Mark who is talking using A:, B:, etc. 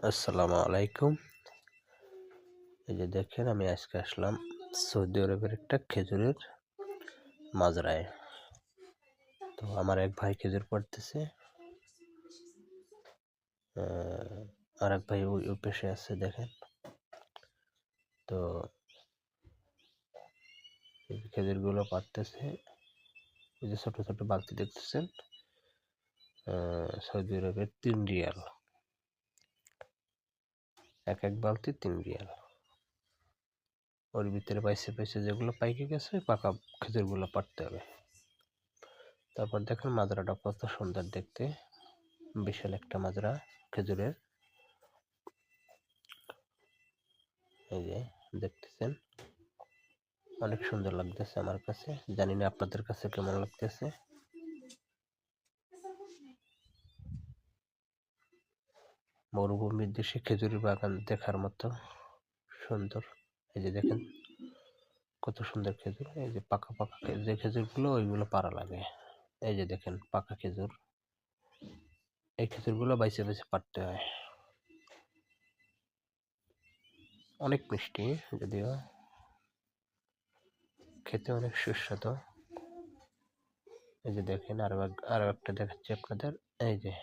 A: আসসালামু আলাইকুম। এই যে দেখেন আমি আজকে আসলাম সৌদি আরবের একটা খেজুরের মাজরায়। তো আমার এক ভাই খেজুর পাড়তেছে, আর এক ভাই ওই পাশে আছে দেখেন। তো এই খেজুরগুলো পাড়তেছে, এই যে ছোট ছোট বালতি দেখতেছেন, সৌদি আরবের 3 রিয়াল, এক বালতি 3 রিয়াল। ওর ভিতরে পাইছে যেগুলো পাইকে গেছে ওই পাকা খেজুরগুলো পাড়তে হবে। তারপর দেখেন মাজরাটা কত সুন্দর দেখতে, বিশাল একটা মাজরা খেজুরের। এই যে দেখতেছেন, অনেক সুন্দর লাগতেছে আমার কাছে, জানি না আপনাদের কাছে কেমন লাগতেছে। মরুভূমির দেশে খেজুরি বাগান দেখার মতো সুন্দর। এই যে দেখেন কত সুন্দর খেজুর, এই যে পাকা পাকা যে খেজুরগুলো ওইগুলো পাড়া লাগে। এই যে দেখেন পাকা খেজুর, এই খেজুরগুলো বাইছে বাইছে পাড়তে হয়। অনেক মিষ্টি, যদিও খেতে অনেক সুস্বাদু। এই যে দেখেন আরো একটা দেখাচ্ছি আপনাদের। এই যে